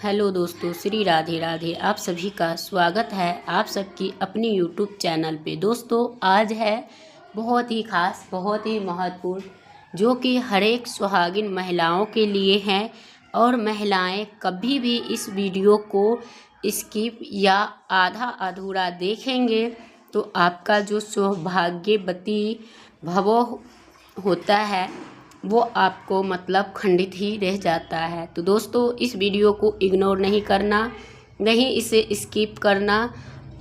Hello दोस्तों, श्री राधे राधे। आप सभी का स्वागत है आप सबकी अपनी यूट्यूब चैनल पे। दोस्तों, आज है बहुत ही खास, बहुत ही महत्वपूर्ण, जो कि हर एक सुहागिन महिलाओं के लिए है। और महिलाएं कभी भी इस वीडियो को स्किप या आधा अधूरा देखेंगे तो आपका जो सौभाग्यवती भव होता है वो आपको मतलब खंडित ही रह जाता है। तो दोस्तों, इस वीडियो को इग्नोर नहीं करना, नहीं इसे स्किप करना।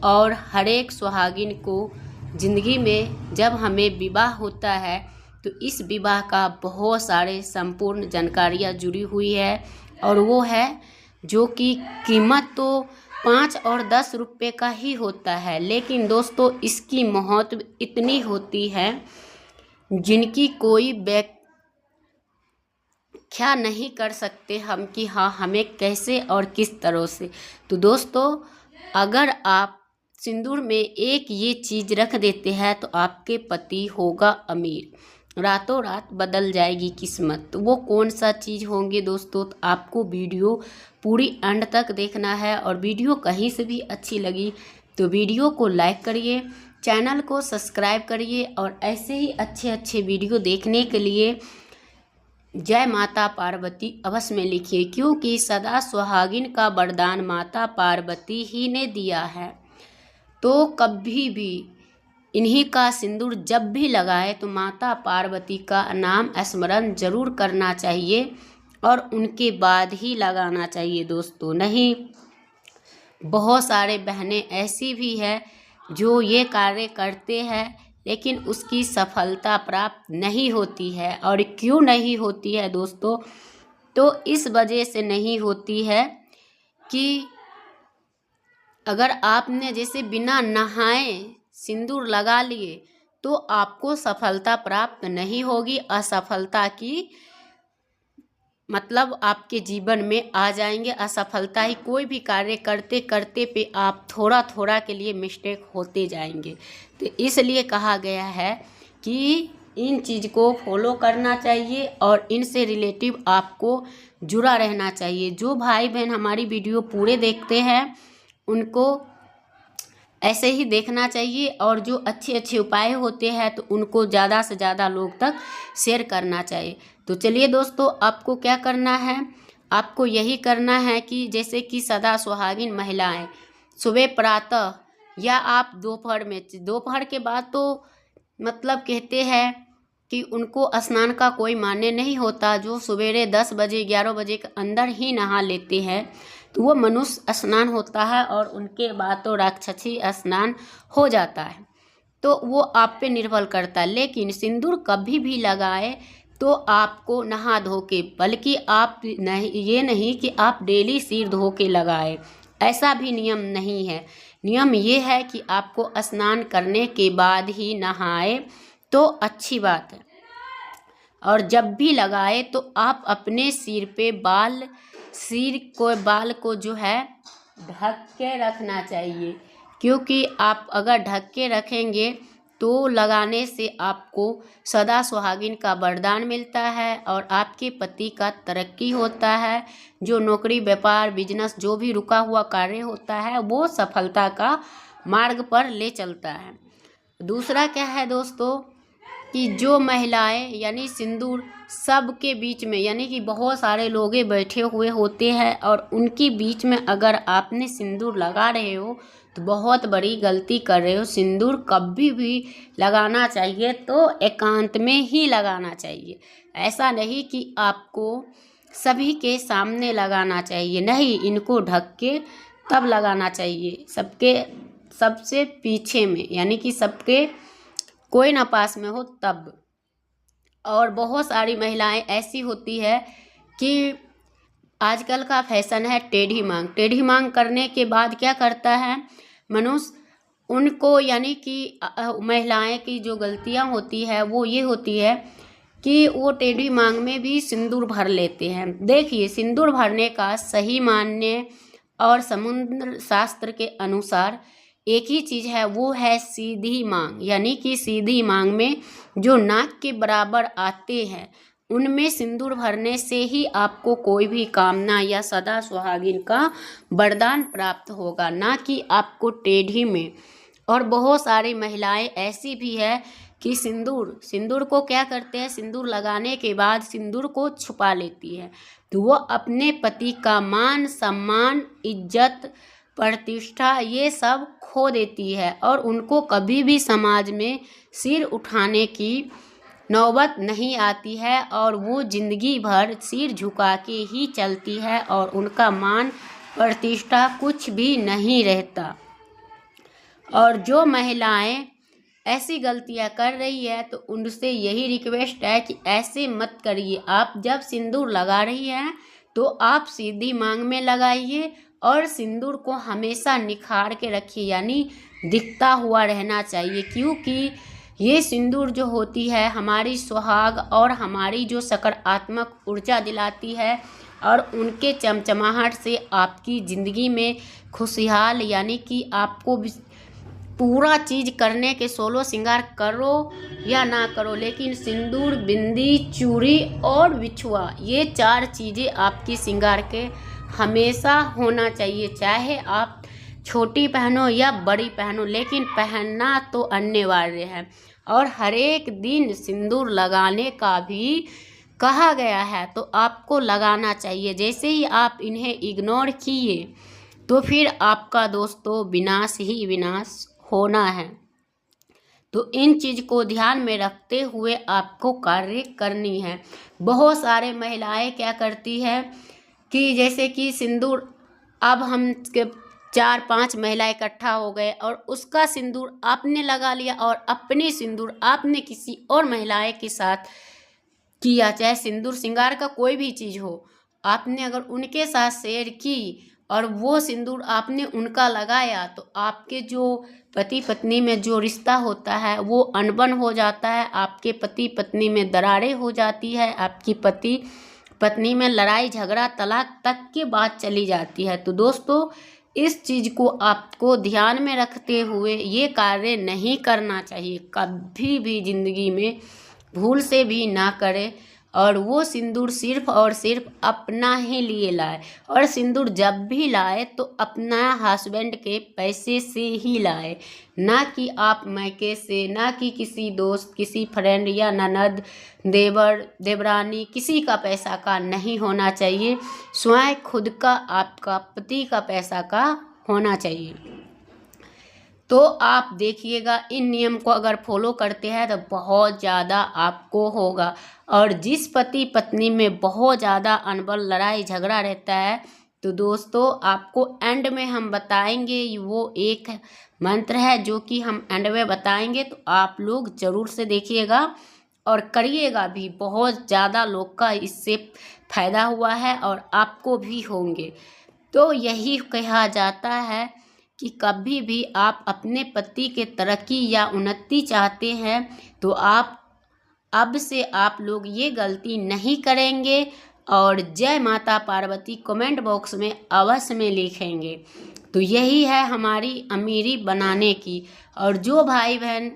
और हर एक सुहागिन को ज़िंदगी में जब हमें विवाह होता है तो इस विवाह का बहुत सारे संपूर्ण जानकारियाँ जुड़ी हुई है। और वो है जो कि कीमत तो 5 और 10 रुपये का ही होता है, लेकिन दोस्तों इसकी महत्व इतनी होती है जिनकी कोई व्याख्या नहीं कर सकते हम कि हाँ हमें कैसे और किस तरह से। तो दोस्तों, अगर आप सिंदूर में एक ये चीज़ रख देते हैं तो आपके पति होगा अमीर, रातों रात बदल जाएगी किस्मत। तो वो कौन सा चीज़ होंगे दोस्तों, तो आपको वीडियो पूरी एंड तक देखना है। और वीडियो कहीं से भी अच्छी लगी तो वीडियो को लाइक करिए, चैनल को सब्सक्राइब करिए। और ऐसे ही अच्छे अच्छे वीडियो देखने के लिए जय माता पार्वती अवश्य में लिखिए, क्योंकि सदा सुहागिन का वरदान माता पार्वती ही ने दिया है। तो कभी भी इन्हीं का सिंदूर जब भी लगाए तो माता पार्वती का नाम स्मरण जरूर करना चाहिए और उनके बाद ही लगाना चाहिए दोस्तों। नहीं, बहुत सारे बहनें ऐसी भी है जो ये कार्य करते हैं लेकिन उसकी सफलता प्राप्त नहीं होती है। और क्यों नहीं होती है दोस्तों, तो इस वजह से नहीं होती है कि अगर आपने जैसे बिना नहाए सिंदूर लगा लिए तो आपको सफलता प्राप्त नहीं होगी। असफलता की मतलब आपके जीवन में आ जाएंगे असफलता ही। कोई भी कार्य करते करते पे आप थोड़ा थोड़ा के लिए मिस्टेक होते जाएंगे। तो इसलिए कहा गया है कि इन चीज़ को फॉलो करना चाहिए और इनसे रिलेटिव आपको जुड़ा रहना चाहिए। जो भाई बहन हमारी वीडियो पूरे देखते हैं उनको ऐसे ही देखना चाहिए, और जो अच्छे अच्छे उपाय होते हैं तो उनको ज़्यादा से ज़्यादा लोग तक शेयर करना चाहिए। तो चलिए दोस्तों, आपको क्या करना है, आपको यही करना है कि जैसे कि सदा सुहागिन महिलाएं सुबह प्रातः या आप दोपहर के बाद तो मतलब कहते हैं कि उनको स्नान का कोई मान्य नहीं होता। जो सवेरे 10 बजे 11 बजे के अंदर ही नहा लेते हैं तो वो मनुष्य स्नान होता है और उनके बाद तो राक्षसी स्नान हो जाता है। तो वो आप पे निर्भर करता है। लेकिन सिंदूर कभी भी लगाए तो आपको नहा धो के, बल्कि आप नहीं, ये नहीं कि आप डेली सिर धो के लगाए, ऐसा भी नियम नहीं है। नियम ये है कि आपको स्नान करने के बाद ही नहाए तो अच्छी बात है। और जब भी लगाए तो आप अपने सिर पे बाल को जो है ढक के रखना चाहिए, क्योंकि आप अगर ढक के रखेंगे तो लगाने से आपको सदा सुहागिन का वरदान मिलता है और आपके पति का तरक्की होता है। जो नौकरी, व्यापार, बिजनेस, जो भी रुका हुआ कार्य होता है वो सफलता का मार्ग पर ले चलता है। दूसरा क्या है दोस्तों कि जो महिलाएं यानी सिंदूर सबके बीच में, यानी कि बहुत सारे लोग बैठे हुए होते हैं और उनके बीच में अगर आपने सिंदूर लगा रहे हो तो बहुत बड़ी गलती कर रहे हो। सिंदूर कभी भी लगाना चाहिए तो एकांत में ही लगाना चाहिए। ऐसा नहीं कि आपको सभी के सामने लगाना चाहिए, नहीं, इनको ढक के तब लगाना चाहिए, सबसे पीछे में, यानी कि सबके कोई ना पास में हो तब। और बहुत सारी महिलाएं ऐसी होती है कि आजकल का फैशन है टेढ़ी मांग करने के बाद क्या करता है मनुष्य उनको, यानी कि महिलाएं की जो गलतियां होती है वो ये होती है कि वो टेढ़ी मांग में भी सिंदूर भर लेते हैं। देखिए, सिंदूर भरने का सही मान्य और समुद्र शास्त्र के अनुसार एक ही चीज़ है, वो है सीधी मांग। यानी कि सीधी मांग में जो नाक के बराबर आते हैं उनमें सिंदूर भरने से ही आपको कोई भी कामना या सदा सुहागिन का वरदान प्राप्त होगा, ना कि आपको टेढ़ी में। और बहुत सारी महिलाएं ऐसी भी है कि सिंदूर को क्या करते हैं, सिंदूर लगाने के बाद सिंदूर को छुपा लेती है, तो वो अपने पति का मान सम्मान, इज्जत, प्रतिष्ठा ये सब खो देती है और उनको कभी भी समाज में सिर उठाने की नौबत नहीं आती है और वो जिंदगी भर सिर झुका के ही चलती है और उनका मान प्रतिष्ठा कुछ भी नहीं रहता। और जो महिलाएं ऐसी गलतियां कर रही है तो उनसे यही रिक्वेस्ट है कि ऐसे मत करिए। आप जब सिंदूर लगा रही हैं तो आप सीधी मांग में लगाइए और सिंदूर को हमेशा निखार के रखिए, यानी दिखता हुआ रहना चाहिए, क्योंकि ये सिंदूर जो होती है हमारी सुहाग और हमारी जो सकारात्मक ऊर्जा दिलाती है और उनके चमचमाहट से आपकी ज़िंदगी में खुशहाल, यानी कि आपको पूरा चीज़ करने के 16 श्रृंगार करो या ना करो, लेकिन सिंदूर, बिंदी, चूड़ी और बिछुआ ये 4 चीज़ें आपकी श्रृंगार के हमेशा होना चाहिए। चाहे आप छोटी पहनो या बड़ी पहनो, लेकिन पहनना तो अनिवार्य है। और हर एक दिन सिंदूर लगाने का भी कहा गया है, तो आपको लगाना चाहिए। जैसे ही आप इन्हें इग्नोर किए तो फिर आपका दोस्तों विनाश ही विनाश होना है। तो इन चीज़ को ध्यान में रखते हुए आपको कार्य करनी है। बहुत सारे महिलाएं क्या करती है कि जैसे कि सिंदूर, अब हम 4-5 महिला इकट्ठा हो गए और उसका सिंदूर आपने लगा लिया और अपनी सिंदूर आपने किसी और महिलाएं के साथ किया, चाहे सिंदूर श्रृंगार का कोई भी चीज़ हो, आपने अगर उनके साथ शेयर की और वो सिंदूर आपने उनका लगाया, तो आपके जो पति पत्नी में जो रिश्ता होता है वो अनबन हो जाता है, आपके पति पत्नी में दरारें हो जाती है, आपकी पति पत्नी में लड़ाई झगड़ा तलाक तक की बात चली जाती है। तो दोस्तों इस चीज़ को आपको ध्यान में रखते हुए ये कार्य नहीं करना चाहिए, कभी भी ज़िंदगी में भूल से भी ना करें। और वो सिंदूर सिर्फ और सिर्फ अपना ही लिए लाए, और सिंदूर जब भी लाए तो अपना हस्बैंड के पैसे से ही लाए, ना कि आप मैके से, ना कि किसी दोस्त, किसी फ्रेंड या ननद, देवर, देवरानी, किसी का पैसा का नहीं होना चाहिए। स्वयं खुद का, आपका पति का पैसा का होना चाहिए। तो आप देखिएगा इन नियम को अगर फॉलो करते हैं तो बहुत ज़्यादा आपको होगा। और जिस पति पत्नी में बहुत ज़्यादा अनबन, लड़ाई झगड़ा रहता है, तो दोस्तों आपको एंड में हम बताएंगे, वो एक मंत्र है जो कि हम एंड में बताएंगे, तो आप लोग ज़रूर से देखिएगा और करिएगा भी। बहुत ज़्यादा लोग का इससे फ़ायदा हुआ है और आपको भी होंगे। तो यही कहा जाता है कि कभी भी आप अपने पति के तरक्की या उन्नति चाहते हैं तो आप अब से आप लोग ये गलती नहीं करेंगे। और जय माता पार्वती कमेंट बॉक्स में अवश्य में लिखेंगे। तो यही है हमारी अमीरी बनाने की। और जो भाई बहन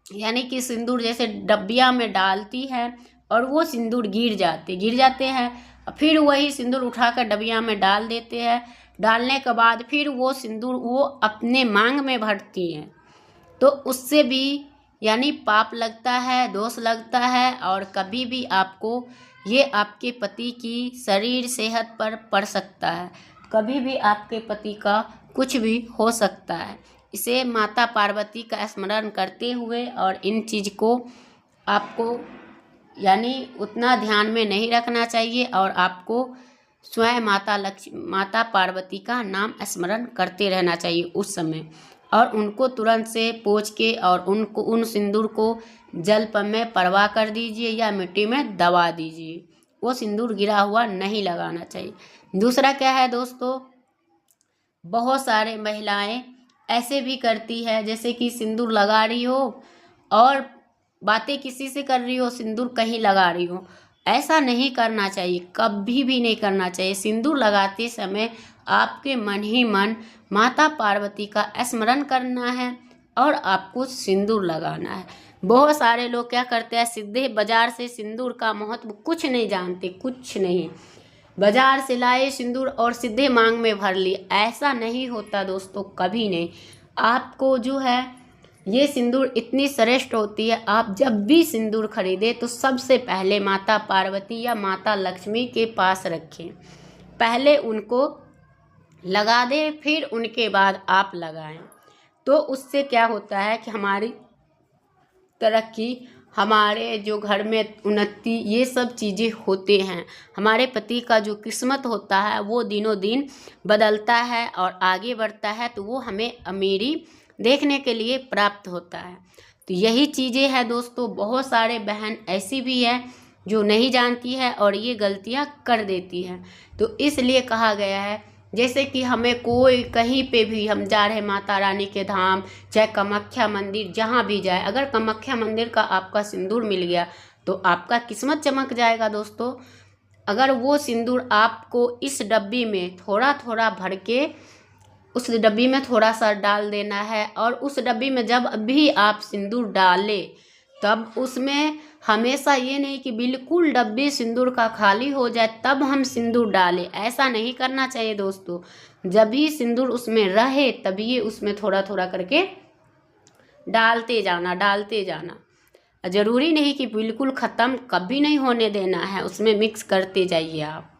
यानी कि सिंदूर जैसे डब्बिया में डालती है और वो सिंदूर गिर जाते हैं, फिर वही सिंदूर उठाकर डब्बिया में डाल देते हैं, डालने के बाद फिर वो सिंदूर वो अपने मांग में भरती हैं, तो उससे भी यानी पाप लगता है, दोष लगता है। और कभी भी आपको ये आपके पति की शरीर सेहत पर पड़ सकता है, कभी भी आपके पति का कुछ भी हो सकता है। इसे माता पार्वती का स्मरण करते हुए और इन चीज़ को आपको यानी उतना ध्यान में नहीं रखना चाहिए और आपको स्वयं माता पार्वती का नाम स्मरण करते रहना चाहिए उस समय। और उनको तुरंत से पोंछ के और उन सिंदूर को जल में परवा कर दीजिए या मिट्टी में दबा दीजिए। वो सिंदूर गिरा हुआ नहीं लगाना चाहिए। दूसरा क्या है दोस्तों, बहुत सारे महिलाएं ऐसे भी करती है जैसे कि सिंदूर लगा रही हो और बातें किसी से कर रही हो, सिंदूर कहीं लगा रही हो। ऐसा नहीं करना चाहिए, कभी भी नहीं करना चाहिए। सिंदूर लगाते समय आपके मन ही मन माता पार्वती का स्मरण करना है और आपको सिंदूर लगाना है। बहुत सारे लोग क्या करते हैं, सीधे बाजार से सिंदूर का महत्व कुछ नहीं जानते, कुछ नहीं, बाजार से लाए सिंदूर और सीधे मांग में भर लिए। ऐसा नहीं होता दोस्तों, कभी नहीं। आपको जो है ये सिंदूर इतनी श्रेष्ठ होती है, आप जब भी सिंदूर खरीदे तो सबसे पहले माता पार्वती या माता लक्ष्मी के पास रखें, पहले उनको लगा दें, फिर उनके बाद आप लगाएं। तो उससे क्या होता है कि हमारी तरक्की, हमारे जो घर में उन्नति, ये सब चीज़ें होते हैं। हमारे पति का जो किस्मत होता है वो दिनों दिन बदलता है और आगे बढ़ता है, तो वो हमें अमीरी देखने के लिए प्राप्त होता है। तो यही चीज़ें हैं दोस्तों। बहुत सारे बहन ऐसी भी है जो नहीं जानती है और ये गलतियां कर देती है। तो इसलिए कहा गया है, जैसे कि हमें कोई कहीं पे भी हम जा रहे माता रानी के धाम, चाहे कामाख्या मंदिर, जहाँ भी जाए, अगर कामाख्या मंदिर का आपका सिंदूर मिल गया तो आपका किस्मत चमक जाएगा दोस्तों। अगर वो सिंदूर आपको इस डब्बी में थोड़ा थोड़ा भर के उस डब्बी में थोड़ा सा डाल देना है, और उस डब्बी में जब भी आप सिंदूर डालें तब उसमें हमेशा ये नहीं कि बिल्कुल डब्बी सिंदूर का खाली हो जाए तब हम सिंदूर डालें, ऐसा नहीं करना चाहिए दोस्तों। जब भी सिंदूर उसमें रहे तभी उसमें थोड़ा थोड़ा करके डालते जाना। ज़रूरी नहीं कि बिल्कुल ख़त्म कभी नहीं होने देना है, उसमें मिक्स करते जाइए आप,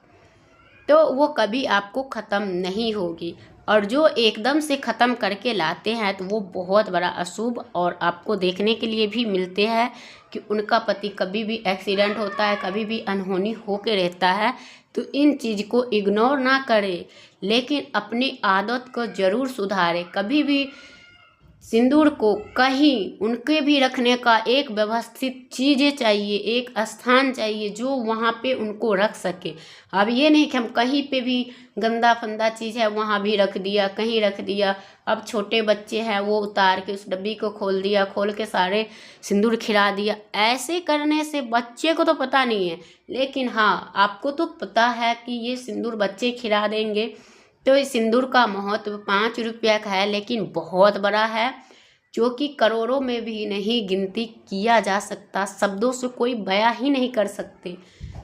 तो वो कभी आपको ख़त्म नहीं होगी। और जो एकदम से ख़त्म करके लाते हैं तो वो बहुत बड़ा अशुभ, और आपको देखने के लिए भी मिलते हैं कि उनका पति कभी भी एक्सीडेंट होता है, कभी भी अनहोनी होके रहता है। तो इन चीज़ को इग्नोर ना करें, लेकिन अपनी आदत को ज़रूर सुधारें। कभी भी सिंदूर को कहीं उनके भी रखने का एक व्यवस्थित चीज़ें चाहिए, एक स्थान चाहिए जो वहाँ पे उनको रख सके। अब ये नहीं कि हम कहीं पे भी गंदा फंदा चीज़ है वहाँ भी रख दिया, कहीं रख दिया। अब छोटे बच्चे हैं वो उतार के उस डब्बी को खोल दिया, खोल के सारे सिंदूर खिला दिया। ऐसे करने से बच्चे को तो पता नहीं है, लेकिन हाँ आपको तो पता है कि ये सिंदूर बच्चे खिला देंगे। तो इस सिंदूर का महत्व 5 रुपया का है, लेकिन बहुत बड़ा है, जो कि करोड़ों में भी नहीं गिनती किया जा सकता, शब्दों से कोई बयां ही नहीं कर सकते।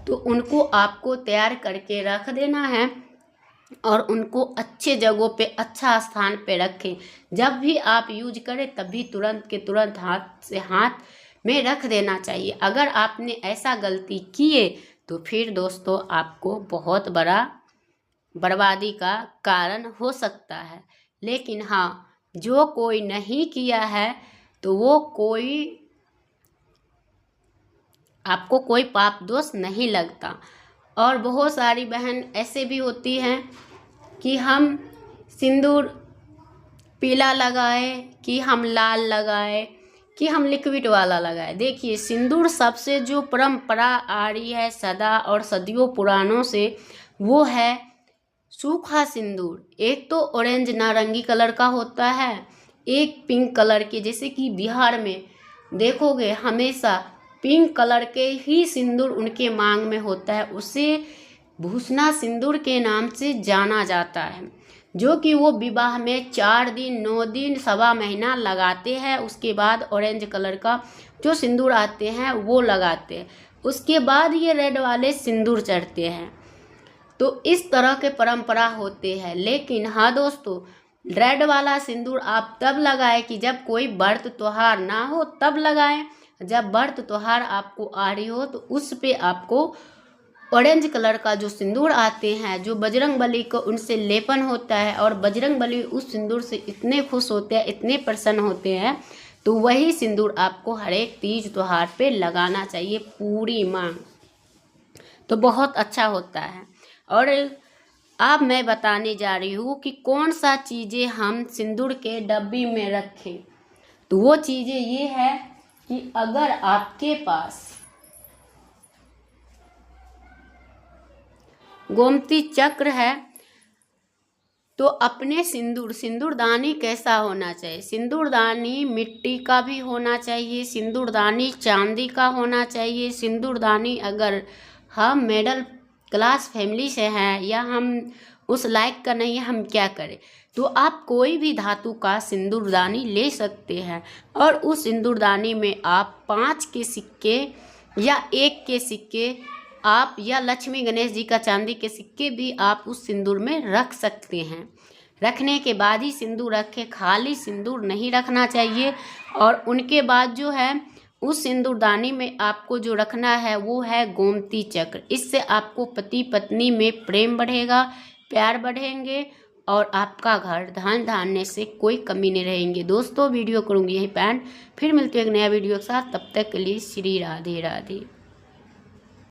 तो उनको आपको तैयार करके रख देना है और उनको अच्छे जगहों पे, अच्छा स्थान पे रखें। जब भी आप यूज करें तभी तुरंत के तुरंत हाथ से हाथ में रख देना चाहिए। अगर आपने ऐसा गलती किए तो फिर दोस्तों आपको बहुत बड़ा बर्बादी का कारण हो सकता है। लेकिन हाँ, जो कोई नहीं किया है तो वो आपको कोई पाप दोष नहीं लगता। और बहुत सारी बहन ऐसे भी होती हैं कि हम सिंदूर पीला लगाए, कि हम लाल लगाए, कि हम लिक्विड वाला लगाए। देखिए, सिंदूर सबसे जो परंपरा आ रही है सदा और सदियों पुरानों से, वो है सूखा सिंदूर। एक तो ऑरेंज नारंगी कलर का होता है, एक पिंक कलर के, जैसे कि बिहार में देखोगे हमेशा पिंक कलर के ही सिंदूर उनके मांग में होता है। उसे भूसना सिंदूर के नाम से जाना जाता है, जो कि वो विवाह में 4 दिन 9 दिन सवा महीना लगाते हैं। उसके बाद ऑरेंज कलर का जो सिंदूर आते हैं वो लगाते हैं, उसके बाद ये रेड वाले सिंदूर चढ़ते हैं। तो इस तरह के परंपरा होते हैं। लेकिन हाँ दोस्तों, रेड वाला सिंदूर आप तब लगाएं कि जब कोई व्रत त्योहार ना हो तब लगाएं। जब व्रत त्योहार आपको आ रही हो तो उस पे आपको ऑरेंज कलर का जो सिंदूर आते हैं, जो बजरंग बली को उनसे लेपन होता है, और बजरंग बली उस सिंदूर से इतने खुश होते हैं, इतने प्रसन्न होते हैं, तो वही सिंदूर आपको हर एक तीज त्योहार पे लगाना चाहिए, पूरी मांग, तो बहुत अच्छा होता है। और अब मैं बताने जा रही हूँ कि कौन सा चीज़ें हम सिंदूर के डब्बी में रखें। तो वो चीज़ें ये है कि अगर आपके पास गोमती चक्र है तो अपने सिंदूरदानी कैसा होना चाहिए? सिंदूरदानी मिट्टी का भी होना चाहिए, सिंदूरदानी चांदी का होना चाहिए। सिंदूरदानी अगर हम मिडिल क्लास फैमिली से हैं या हम उस लायक का नहीं है, हम क्या करें। तो आप कोई भी धातु का सिंदूरदानी ले सकते हैं और उस सिंदूरदानी में आप 5 के सिक्के या 1 के सिक्के आप या लक्ष्मी गणेश जी का चांदी के सिक्के भी आप उस सिंदूर में रख सकते हैं। रखने के बाद ही सिंदूर रखें, खाली सिंदूर नहीं रखना चाहिए। और उनके बाद जो है उस सिंदूरदानी में आपको जो रखना है वो है गोमती चक्र। इससे आपको पति पत्नी में प्रेम बढ़ेगा, प्यार बढ़ेंगे और आपका घर धन धान्य से कोई कमी नहीं रहेंगे। दोस्तों वीडियो करूँगी यहीं पे एंड, फिर मिलते हैं एक नया वीडियो के साथ। तब तक के लिए श्री राधे राधे।